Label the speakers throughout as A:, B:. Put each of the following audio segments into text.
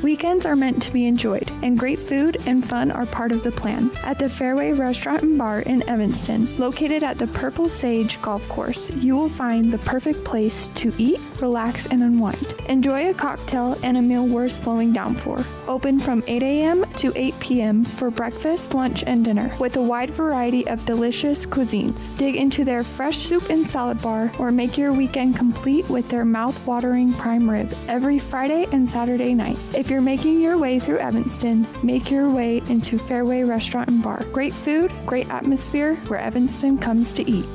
A: Weekends are meant to be enjoyed, and great food and fun are part of the plan. At the Fairway Restaurant and Bar in Evanston, located at the Purple Sage Golf Course, you will find the perfect place to eat, relax, and unwind. Enjoy a cocktail and a meal worth slowing down for. Open from 8 a.m. to 8 p.m. for breakfast, lunch, and dinner, with a wide variety of delicious cuisines. Dig into their fresh soup and salad bar, or make your weekend complete with their mouth-watering prime rib every Friday and Saturday night. If you're making your way through Evanston, make your way into Fairway Restaurant and Bar. Great food, great atmosphere, where Evanston comes to eat.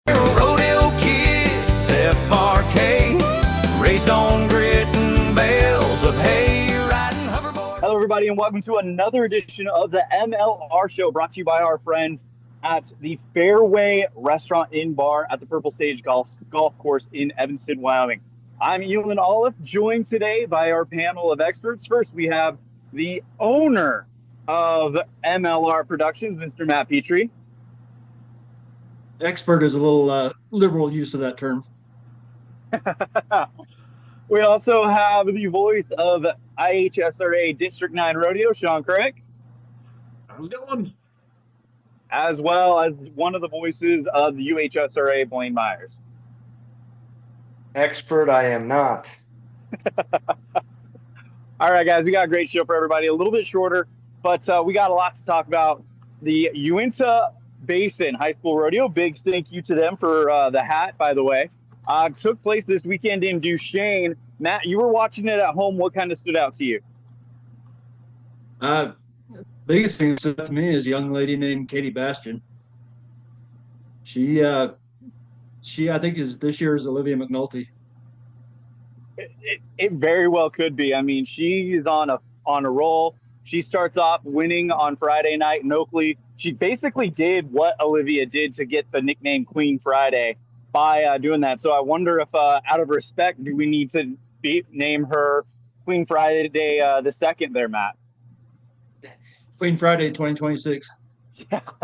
B: Rodeo kids, FRK, raised on grit and bales of hay, riding hoverboards.
C: Hello, everybody, and welcome to another edition of the MLR Show, brought to you by our friends at the Fairway Restaurant and Bar at the Purple Sage Golf Course in Evanston, Wyoming. I'm Elin Olive, joined today by our panel of experts. First, we have the owner of MLR Productions, Mr. Matt Petrie.
D: Expert is a little liberal use of that term.
C: We also have the voice of IHSRA District 9 Rodeo, Sean Craig.
E: How's it going?
C: As well as one of the voices of the UHSRA, Blaine Myers.
E: Expert I am not.
C: All right, guys, we got a great show for everybody. A little bit shorter, but we got a lot to talk about. The Uinta Basin High School Rodeo, big thank you to them for the hat, by the way, took place this weekend in Duchesne. Matt, you were watching it at home. What kind of stood out to you?
D: Biggest thing that stood out to me is a young lady named Katie Bastian. She I think is this year's Olivia McNulty.
C: It very well could be. I mean, she's on a roll. She starts off winning on Friday night in Oakley. She basically did what Olivia did to get the nickname Queen Friday by doing that. So I wonder if, out of respect, do we need to name her Queen Friday the second there, Matt?
D: Queen Friday 2026.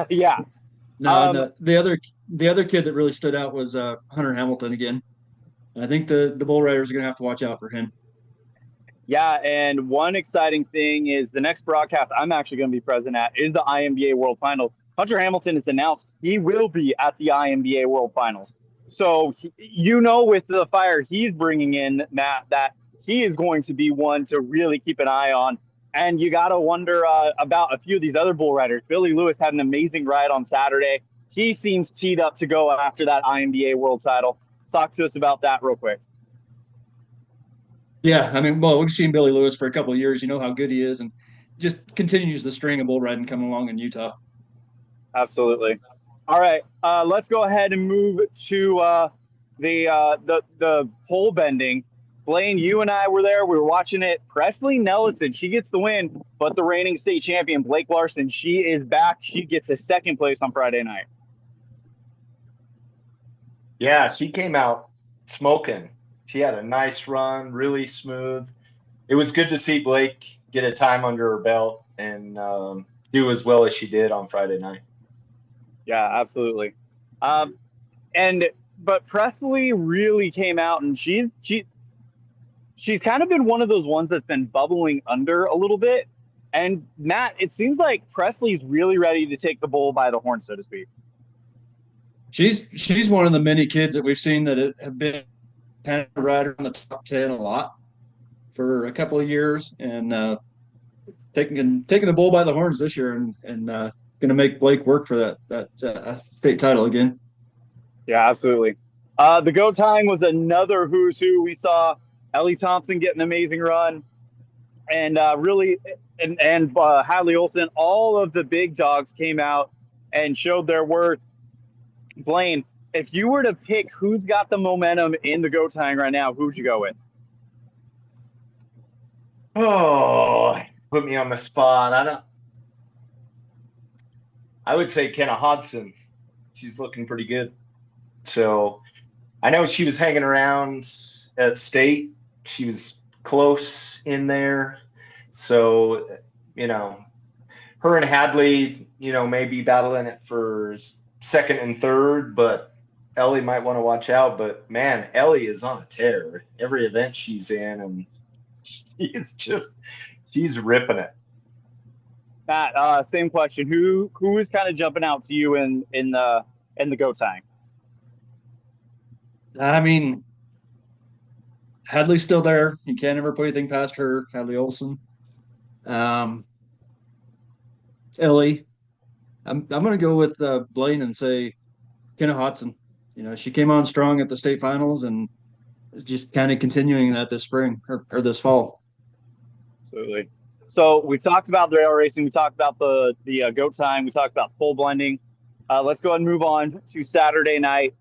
C: Yeah.
D: No, the other kid that really stood out was Hunter Hamilton again. I think the bull riders are going to have to watch out for him.
C: Yeah, and one exciting thing is the next broadcast I'm actually going to be present at is the IMBA World Finals. Hunter Hamilton has announced he will be at the IMBA World Finals. So, with the fire he's bringing in, Matt, that he is going to be one to really keep an eye on. And you got to wonder about a few of these other bull riders. Billy Lewis had an amazing ride on Saturday. He seems teed up to go after that IMBA world title. Talk to us about that real quick.
D: Yeah, I mean, well, we've seen Billy Lewis for a couple of years. You know how good he is, and just continues the string of bull riding coming along in Utah.
C: Absolutely. All right, let's go ahead and move to the pole bending. Blaine, you and I were there. We were watching it. Presley Nelson, she gets the win, but the reigning state champion, Blake Larson, she is back. She gets a second place on Friday night.
E: Yeah, she came out smoking. She had a nice run, really smooth. It was good to see Blake get a time under her belt and do as well as she did on Friday night.
C: Yeah, absolutely. But Presley really came out, and she's kind of been one of those ones that's been bubbling under a little bit. And Matt, it seems like Presley's really ready to take the bull by the horn, so to speak.
D: She's one of the many kids that we've seen that have been kind of rider in the top 10 a lot for a couple of years, and taking the bull by the horns this year, and going to make Blake work for that state title again.
C: Yeah, absolutely. The go tying was another who's who. We saw Ellie Thompson get an amazing run, and Hadley Olson. All of the big dogs came out and showed their worth. Blaine, if you were to pick who's got the momentum in the go tying right now, who'd you go with?
E: Oh, put me on the spot. I would say Kenna Hodson. She's looking pretty good. So I know she was hanging around at state. She was close in there. So, her and Hadley, may be battling it for second and third, but Ellie might want to watch out. But, man, Ellie is on a tear every event she's in. And she's ripping it.
C: Matt, same question. Who is kind of jumping out to you in the go time?
D: I mean, Hadley's still there. You can't ever put anything past her. Hadley Olson. Ellie. I'm going to go with Blaine and say Kenna Hodson. She came on strong at the state finals and just kind of continuing that this spring or this fall.
C: Absolutely. So we talked about the rail racing. We talked about the goat time. We talked about full blending. Let's go ahead and move on to Saturday night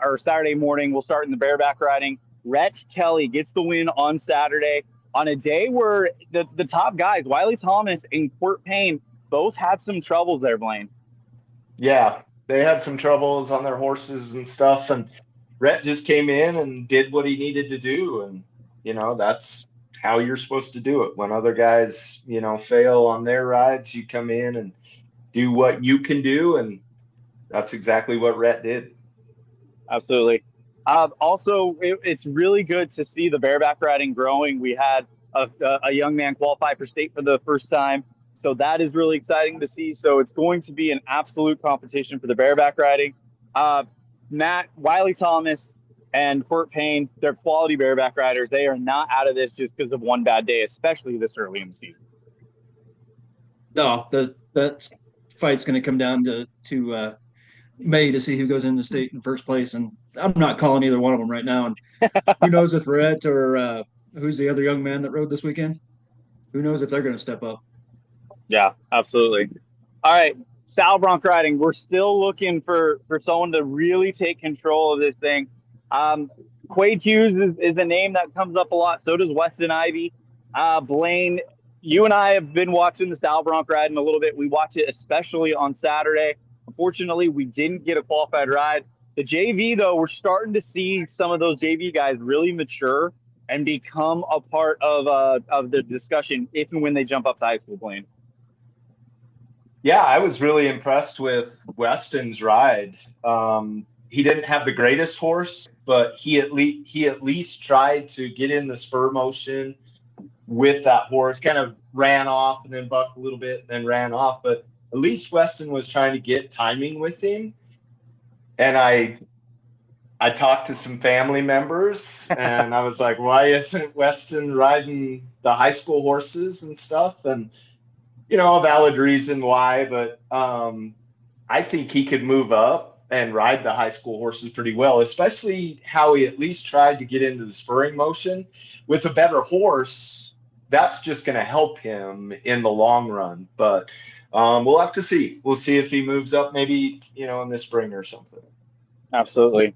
C: or Saturday morning. We'll start in the bareback riding. Rhett Kelly gets the win on Saturday on a day where the top guys, Wiley Thomas and Court Payne, both had some troubles there, Blaine.
E: Yeah, they had some troubles on their horses and stuff. And Rhett just came in and did what he needed to do. And, that's how you're supposed to do it. When other guys, fail on their rides, you come in and do what you can do. And that's exactly what Rhett did.
C: Absolutely. Also, it's really good to see the bareback riding growing. We had a young man qualify for state for the first time. So that is really exciting to see. So it's going to be an absolute competition for the bareback riding. Matt, Wiley Thomas, and Court Payne, they're quality bareback riders. They are not out of this just because of one bad day, especially this early in the season.
D: No, that fight's going to come down to May to see who goes into state in first place. And I'm not calling either one of them right now. And who knows if Rhett or who's the other young man that rode this weekend? Who knows if they're going to step up?
C: Yeah, absolutely. All right, Sal Bronc riding. We're still looking for someone to really take control of this thing. Quade Hughes is a name that comes up a lot. So does Weston Ivy. Blaine, you and I have been watching the Sal Bronc riding a little bit. We watch it especially on Saturday. Unfortunately, we didn't get a qualified ride. The JV, though, we're starting to see some of those JV guys really mature and become a part of the discussion if and when they jump up to high school, Blaine.
E: Yeah, I was really impressed with Weston's ride. He didn't have the greatest horse, but he at least tried to get in the spur motion with that horse. Kind of ran off and then bucked a little bit and then ran off. But at least Weston was trying to get timing with him. And I talked to some family members and I was like, why isn't Weston riding the high school horses and stuff? And a valid reason why, but I think he could move up and ride the high school horses pretty well, especially how he at least tried to get into the spurring motion. With a better horse, that's just going to help him in the long run. But we'll have to see. We'll see if he moves up maybe, in the spring or something.
C: Absolutely.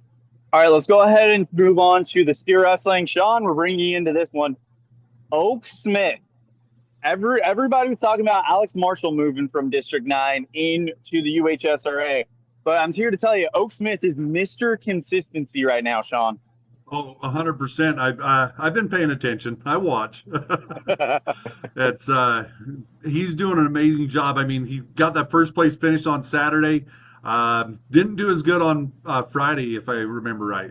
C: All right, let's go ahead and move on to the steer wrestling. Sean, we're bringing you into this one. Oak Smith. Everybody was talking about Alex Marshall moving from District 9 into the UHSRA. But I'm here to tell you, Oak Smith is Mr. Consistency right now, Sean.
F: Oh, 100%. I've been paying attention. I watch. He's doing an amazing job. I mean, he got that first place finish on Saturday. Didn't do as good on Friday, if I remember right.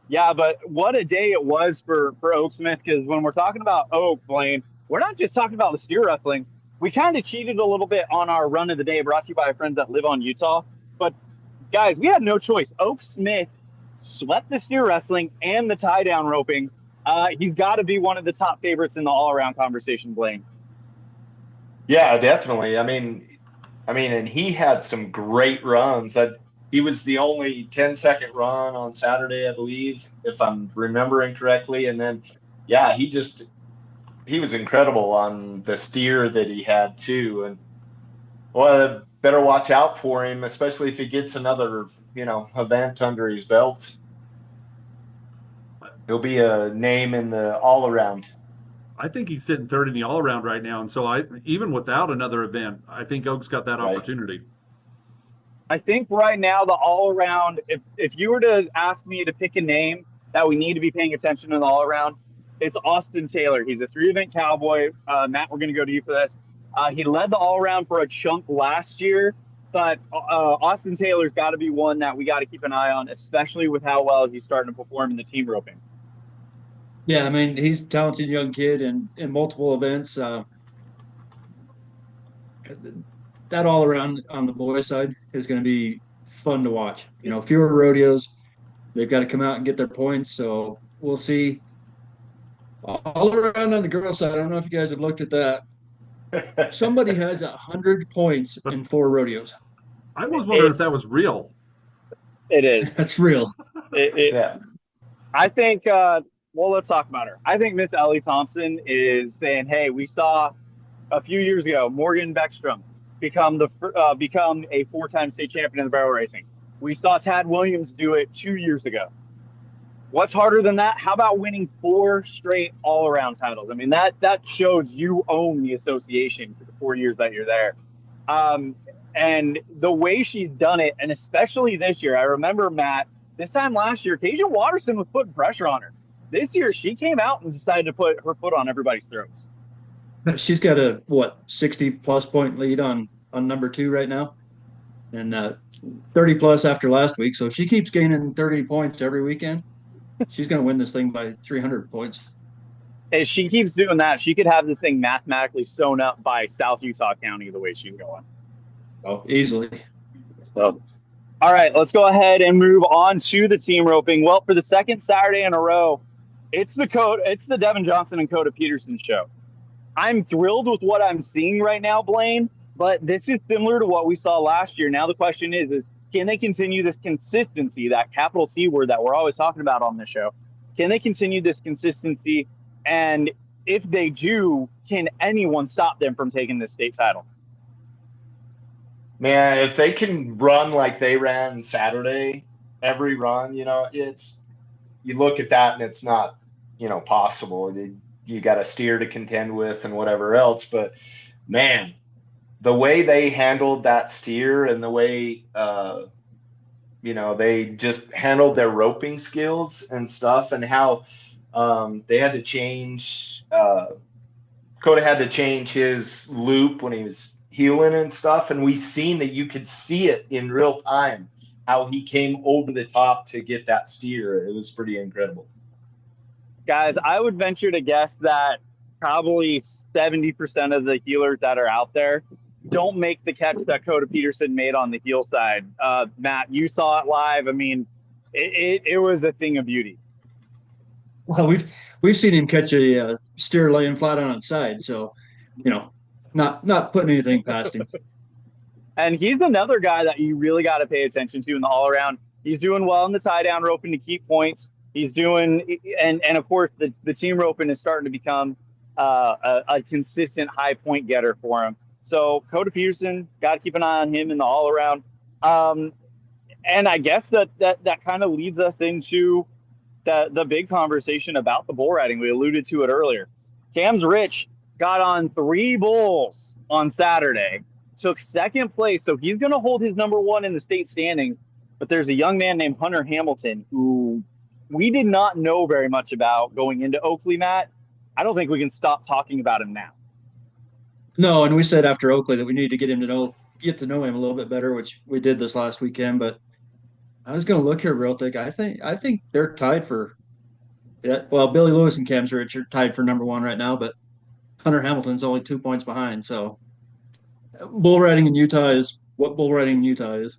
C: Yeah, but what a day it was for Oak Smith, because when we're talking about Oak, Blaine, we're not just talking about the steer wrestling. We kind of cheated a little bit on our run of the day, brought to you by our friends that live on Utah. But, guys, we had no choice. Oak Smith swept the steer wrestling and the tie-down roping. He's got to be one of the top favorites in the all-around conversation, Blaine.
E: Yeah, definitely. I mean, and he had some great runs. He was the only 10-second run on Saturday, I believe, if I'm remembering correctly. And then, yeah, he was incredible on the steer that he had too. And well, better watch out for him, especially if he gets another, event under his belt. He'll be a name in the all around.
F: I think he's sitting third in the all around right now. And so even without another event, I think Oak's got that opportunity.
C: I think right now the all-around, if you were to ask me to pick a name that we need to be paying attention to in the all-around, it's Austin Taylor. He's a 3-event cowboy. Matt, we're going to go to you for this. He led the all-around for a chunk last year, but Austin Taylor's got to be one that we got to keep an eye on, especially with how well he's starting to perform in the team roping.
D: Yeah, I mean, he's a talented young kid in multiple events. That all around on the boys' side is going to be fun to watch. Fewer rodeos. They've got to come out and get their points. So we'll see. All around on the girls' side, I don't know if you guys have looked at that. Somebody has 100 points in 4 rodeos.
F: I was wondering if that
E: It's
F: was real.
C: It is.
D: That's real.
E: yeah.
C: I think, well, let's talk about her. I think Miss Ellie Thompson is saying, hey, we saw a few years ago Morgan Beckstrom become a 4-time state champion in the barrel racing. We saw Tad Williams do it 2 years ago. What's harder than that? How about winning 4 straight all-around titles? I mean, that shows you own the association for the 4 years that you're there. And the way she's done it, and especially this year, I remember, Matt, this time last year, Kasia Watterson was putting pressure on her. This year, she came out and decided to put her foot on everybody's throats.
D: She's got a 60+ point lead on number 2 right now, and 30 plus after last week. So if she keeps gaining 30 points every weekend, she's going to win this thing by 300 points.
C: If she keeps doing that, she could have this thing mathematically sewn up by South Utah County the way she's going.
D: Oh, easily.
C: So, all right, let's go ahead and move on to the team roping. Well, for the second Saturday in a row, it's the Devin Johnson and Coda Peterson show. I'm thrilled with what I'm seeing right now, Blaine, but this is similar to what we saw last year. Now the question is can they continue this consistency, that capital C word that we're always talking about on the show? Can they continue this consistency? And if they do, can anyone stop them from taking the state title?
E: Man, if they can run like they ran Saturday, every run, you look at that and it's not, possible. You got a steer to contend with and whatever else. But man, the way they handled that steer and the way, they just handled their roping skills and stuff, and how they had to change, Coda had to change his loop when he was heeling and stuff, and we seen that you could see it in real time how he came over the top to get that steer. It was pretty incredible.
C: Guys, I would venture to guess that probably 70% of the heelers that are out there don't make the catch that Coda Peterson made on the heel side. Matt, you saw it live. I mean, it was a thing of beauty.
D: Well, we've seen him catch a steer laying flat on its side, so not putting anything past him.
C: And he's another guy that you really got to pay attention to in the all around. He's doing well in the tie down roping to keep points. He's doing, and of course the team roping is starting to become a consistent high point getter for him. So Coda Peterson, got to keep an eye on him in the all around. And I guess that kind of leads us into the big conversation about the bull riding. We alluded to it earlier. Cam's Rich got on 3 bulls on Saturday, took second place. So he's going to hold his number 1 in the state standings. But there's a young man named Hunter Hamilton who we did not know very much about going into Oakley, Matt. I don't think we can stop talking about him now.
D: No, and we said after Oakley that we need to get to know him a little bit better, which we did this last weekend. But I was going to look here real quick. I think they're tied for. Yeah, well, Billy Lewis and Cam's Rich are tied for number 1 right now, but Hunter Hamilton's only 2 points behind. So bull riding in Utah is what bull riding in Utah is.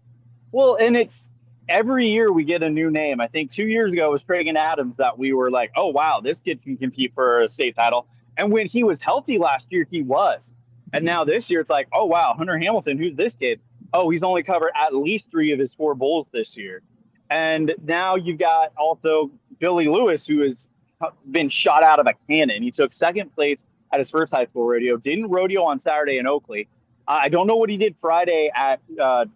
C: Well, and it's every year we get a new name. I think 2 years ago it was Tragan Adams that we were like, oh, wow, this kid can compete for a state title. And when he was healthy last year, he was. And now this year it's like, oh, wow, Hunter Hamilton, who's this kid? Oh, he's only covered at least 3 of his 4 bulls this year. And now you've got also Billy Lewis, who has been shot out of a cannon. He took second place at his first high school rodeo, didn't rodeo on Saturday in Oakley. I don't know what he did Friday at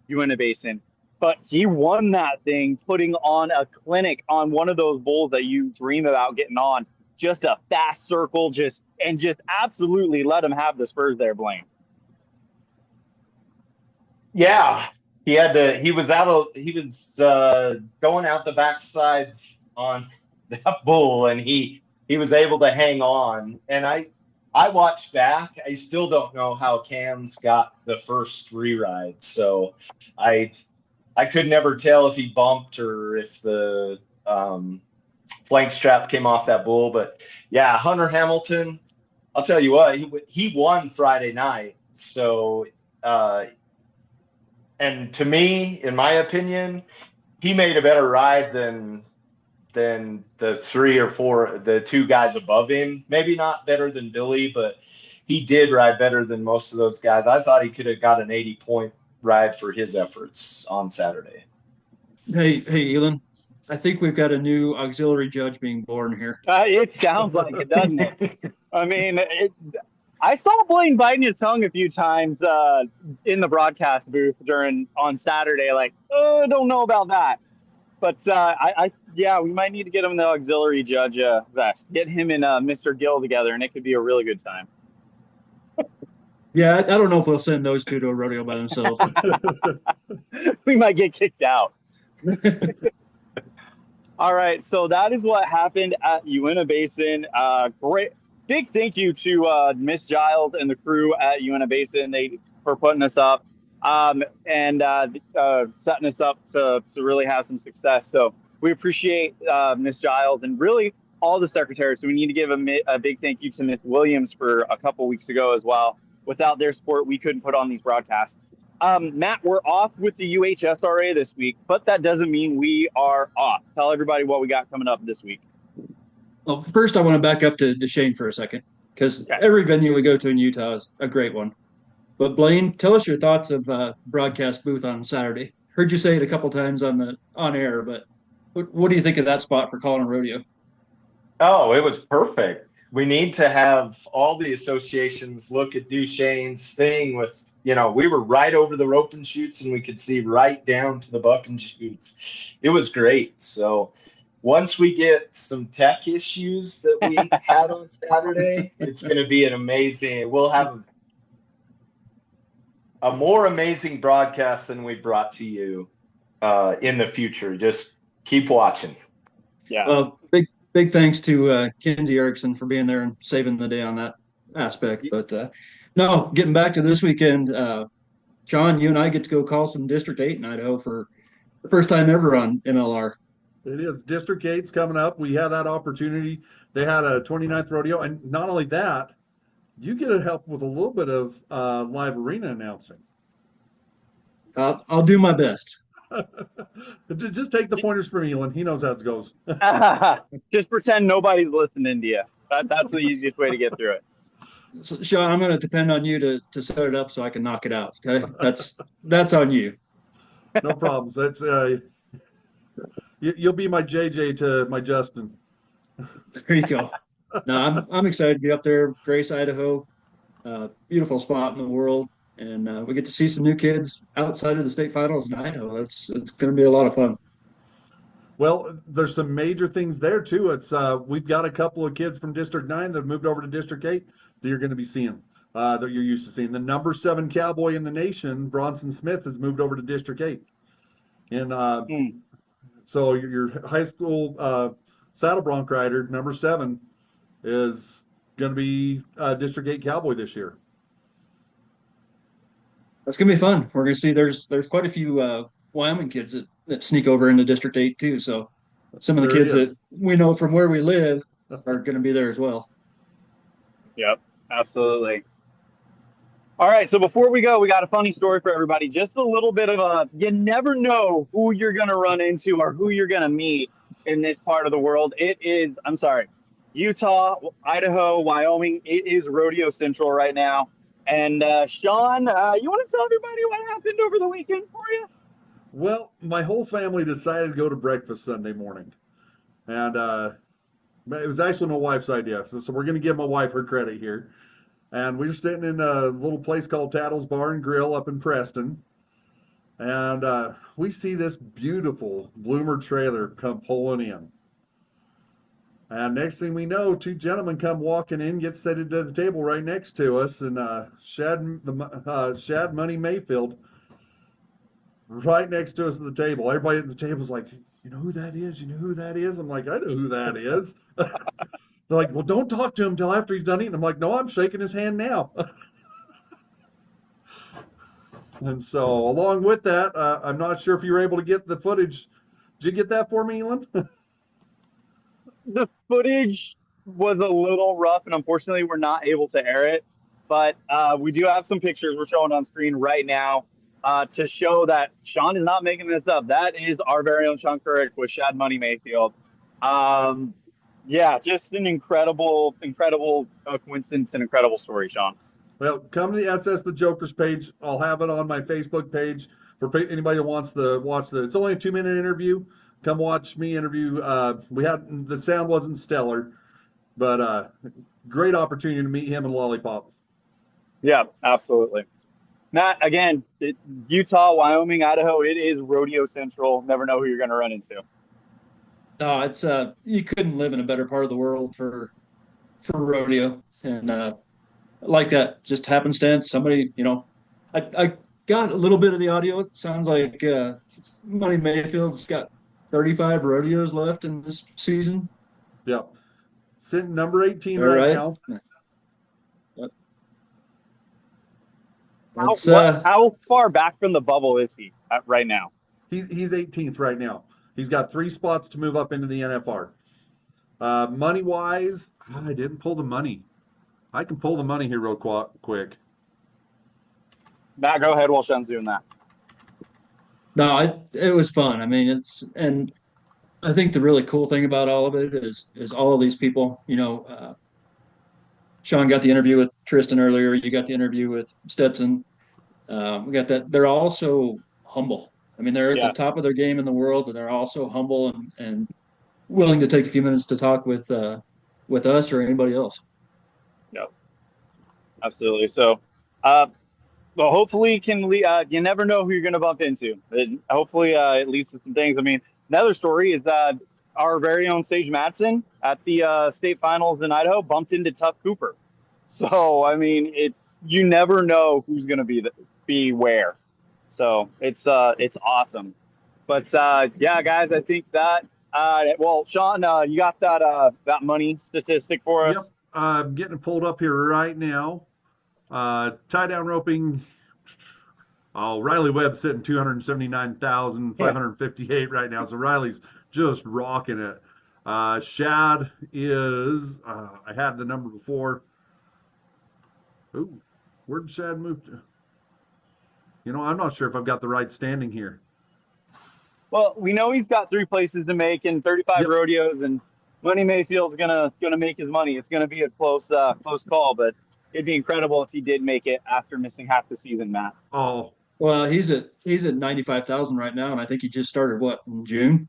C: Uinta Basin, but he won that thing, putting on a clinic on one of those bulls that you dream about getting on. Just a fast circle, just absolutely let him have the spurs there, Blaine.
E: Yeah, he was going out the backside on that bull, and he was able to hang on. And I watched back. I still don't know how Cam's got the first 3 rides, so I could never tell if he bumped or if the flank strap came off that bull. But yeah, Hunter Hamilton, I'll tell you what, he won Friday night. So, and to me, in my opinion, he made a better ride than the 3 or 4, the 2 guys above him. Maybe not better than Billy, but he did ride better than most of those guys. I thought he could have got an 80-point ride for his efforts on Saturday.
D: Hey, Elon. I think we've got a new auxiliary judge being born here.
C: It sounds like it, doesn't it? I mean, I saw Blaine biting his tongue a few times in the broadcast booth on Saturday. Like, oh, I don't know about that. But yeah, we might need to get him the auxiliary judge vest. Get him and Mr. Gill together, and it could be a really good time.
D: Yeah, I don't know if we'll send those two to a rodeo by themselves.
C: We might get kicked out. All right, so that is what happened at Uinta Basin. Great, big thank you to Miss Giles and the crew at Uinta Basin for putting us up and setting us up to really have some success. So we appreciate Miss Giles and really all the secretaries. So we need to give a big thank you to Miss Williams for a couple weeks ago as well. Without their support, we couldn't put on these broadcasts. Matt, we're off with the UHSRA this week, but that doesn't mean we are off. Tell everybody what we got coming up this week.
D: Well, first I want to back up to Duchesne for a second, because every venue we go to in Utah is a great one. But Blaine, tell us your thoughts of broadcast booth on Saturday. Heard you say it a couple times on air, but what do you think of that spot for calling a rodeo?
E: Oh, it was perfect. We need to have all the associations look at Duchesne's thing with, we were right over the rope and chutes and we could see right down to the buck and chutes. It was great. So once we get some tech issues that we had on Saturday, it's going to be we'll have a more amazing broadcast than we brought to you in the future. Just keep watching.
C: Yeah.
D: Well, big thanks to Kenzie Erickson for being there and saving the day on that aspect. But no, getting back to this weekend, John, you and I get to go call some District 8 in Idaho for the first time ever on MLR.
F: It is. District 8's coming up. We had that opportunity. They had a 29th rodeo. And not only that, you get to help with a little bit of live arena announcing.
D: I'll do my best.
F: Just take the pointers from Elon. He knows how it goes.
C: Just pretend nobody's listening to you. That's the easiest way to get through it.
D: So, Sean, I'm going to depend on you to set it up so I can knock it out. Okay, that's on you.
F: No problems. That's you'll be my JJ to my Justin.
D: There you go. No, I'm excited to be up there, Grace, Idaho. Beautiful spot in the world, and we get to see some new kids outside of the state finals in Idaho. It's going to be a lot of fun.
F: Well, there's some major things there too. It's we've got a couple of kids from District 9 that have moved over to District 8 that you're going to be seeing. That you're used to seeing. The number 7 cowboy in the nation, Bronson Smith, has moved over to District 8. And so your high school saddle bronc rider, number 7, is going to be District 8 cowboy this year.
D: That's going to be fun. We're going to see there's quite a few Wyoming kids that sneak over into District 8 too. So some of the kids that we know from where we live are going to be there as well.
C: Yep, absolutely. All right, so before we go, we got a funny story for everybody. Just a little bit of you never know who you're going to run into or who you're going to meet in this part of the world. Utah, Idaho, Wyoming. It is Rodeo Central right now. And Sean, you want to tell everybody what happened over the weekend for you?
F: Well, my whole family decided to go to breakfast Sunday morning. And it was actually my wife's idea. So we're going to give my wife her credit here. And we were sitting in a little place called Tattle's Bar and Grill up in Preston. And we see this beautiful Bloomer trailer come pulling in. And next thing we know, 2 gentlemen come walking in, get seated at the table right next to us, and Shad Money Mayfield right next to us at the table. Everybody at the table's like, you know who that is? You know who that is? I'm like, I know who that is. They're like, well, don't talk to him until after he's done eating. I'm like, no, I'm shaking his hand now. And so along with that, I'm not sure if you were able to get the footage. Did you get that for me, Elon?
C: the footage was a little rough, and unfortunately, we're not able to air it. But we do have some pictures we're showing on screen right now to show that Sean is not making this up. That is our very own Sean Couric with Shad Money Mayfield. Um, yeah, just an incredible, incredible coincidence and incredible story, Sean.
F: Well, come to the SS The Jokers page. I'll have it on my Facebook page for anybody who wants to watch the. It's only a 2-minute interview. Come watch me interview. We had the sound wasn't stellar, but great opportunity to meet him and Lollipop.
C: Yeah, absolutely. Matt, again, Utah, Wyoming, Idaho, it is rodeo central. Never know who you're going to run into.
D: No, it's you couldn't live in a better part of the world for rodeo, and like that, just happenstance. Somebody, I got a little bit of the audio. It sounds like Money Mayfield's got 35 rodeos left in this season.
F: Yeah, sitting number 18
D: All
F: right
D: right.
F: now.
C: How far back from the bubble is he right now?
F: He's 18th right now. He's got 3 spots to move up into the NFR. Money wise, I didn't pull the money. I can pull the money here real quick.
C: Matt, go ahead while Sean's doing that.
D: No, it was fun. I mean, and I think the really cool thing about all of it is all of these people. Sean got the interview with Tristan earlier. You got the interview with Stetson. We got that. They're all so humble. I mean, they're at the top of their game in the world, but they're also humble and willing to take a few minutes to talk with us or anybody else.
C: Yep, absolutely. So, well, hopefully, you never know who you're going to bump into. Hopefully, it leads to some things. I mean, another story is that our very own Sage Madsen at the state finals in Idaho bumped into Tuff Cooper. So, I mean, you never know who's going to be where. So it's awesome. But yeah, guys, I think that well, Sean, you got that money statistic for us?
F: Yep, I'm getting it pulled up here right now. Tie down roping. Oh, Riley Webb's sitting 279,558 right now. So Riley's just rocking it. Shad is. I had the number before. Ooh, where did Shad move to? I'm not sure if I've got the right standing here.
C: Well, we know he's got 3 places to make in 35 rodeos, and Money Mayfield's gonna make his money. It's gonna be a close call, but it'd be incredible if he did make it after missing half the season, Matt.
F: Oh,
D: well, he's at 95,000 right now, and I think he just started in June.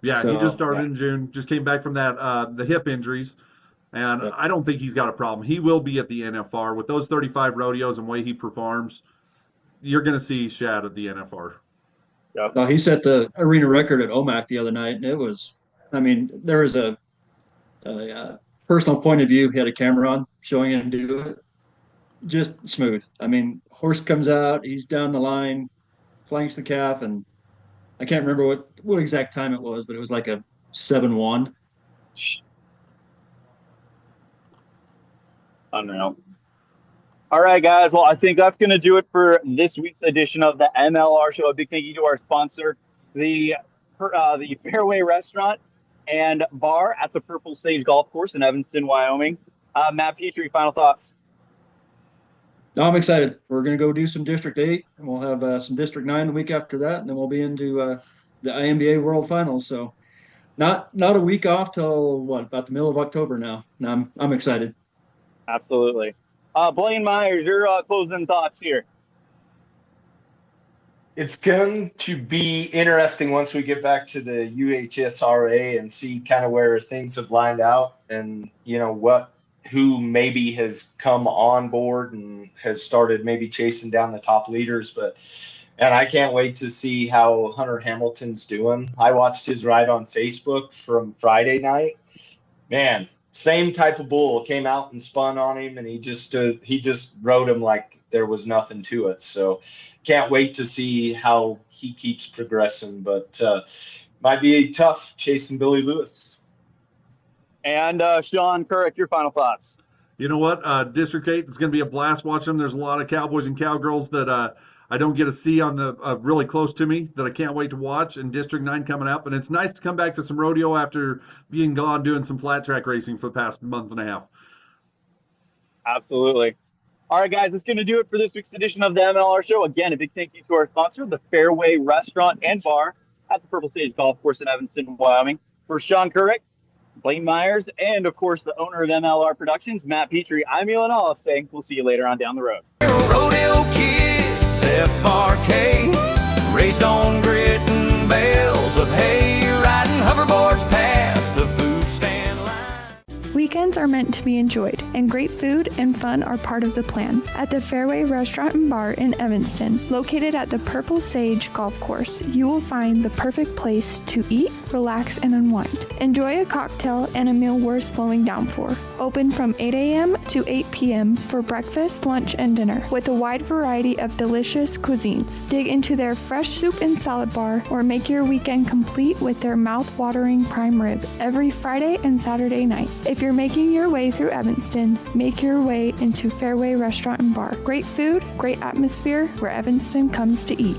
F: Yeah, so, he just started in June. Just came back from that the hip injuries, and I don't think he's got a problem. He will be at the NFR with those 35 rodeos and the way he performs. You're going to see Shad at the NFR.
D: Yep. He set the arena record at OMAC the other night, and it was, I mean, there was a personal point of view. He had a camera on showing him do it. Just smooth. I mean, horse comes out, he's down the line, flanks the calf, and I can't remember what exact time it was, but it was like a 7-1.
C: Unreal. All right, guys. Well, I think that's going to do it for this week's edition of the MLR Show. A big thank you to our sponsor, the Fairway Restaurant and Bar at the Purple Sage Golf Course in Evanston, Wyoming. Matt Petrie, final thoughts.
D: I'm excited. We're going to go do some District 8, and we'll have some District 9 the week after that, and then we'll be into the IMBA World Finals. So not a week off till about the middle of October now. And I'm excited.
C: Absolutely. Blaine Myers, your closing thoughts here.
E: It's going to be interesting once we get back to the UHSRA and see kind of where things have lined out and, who maybe has come on board and has started maybe chasing down the top leaders. And I can't wait to see how Hunter Hamilton's doing. I watched his ride on Facebook from Friday night. Man, same type of bull came out and spun on him, and he just rode him like there was nothing to it. So can't wait to see how he keeps progressing, but might be tough chasing Billy Lewis.
C: And Sean Couric, your final thoughts.
F: You know what? District 8 is going to be a blast watching them. There's a lot of cowboys and cowgirls that I I don't get to see on the really close to me that I can't wait to watch, and District 9 coming up. And it's nice to come back to some rodeo after being gone doing some flat track racing for the past month and a half.
C: Absolutely. All right, guys, that's going to do it for this week's edition of the MLR Show. Again, a big thank you to our sponsor, the Fairway Restaurant and Bar at the Purple Sage Golf Course in Evanston, Wyoming. For Sean Kurek, Blaine Myers, and, of course, the owner of MLR Productions, Matt Petrie, I'm Elon Olive saying we'll see you later on down the road.
B: Rodeo kids, FRK, raised on grit and bales of hay, riding hoverboards past the food stand line.
A: Weekends are meant to be enjoyed, and great food and fun are part of the plan. At the Fairway Restaurant and Bar in Evanston, located at the Purple Sage Golf Course, you will find the perfect place to eat, relax, and unwind. Enjoy a cocktail and a meal worth slowing down for. Open from 8 a.m. to 8 p.m. for breakfast, lunch, and dinner, with a wide variety of delicious cuisines. Dig into their fresh soup and salad bar, or make your weekend complete with their mouth-watering prime rib every Friday and Saturday night. If you're making your way through Evanston, make your way into Fairway Restaurant and Bar. Great food, great atmosphere, where Evanston comes to eat.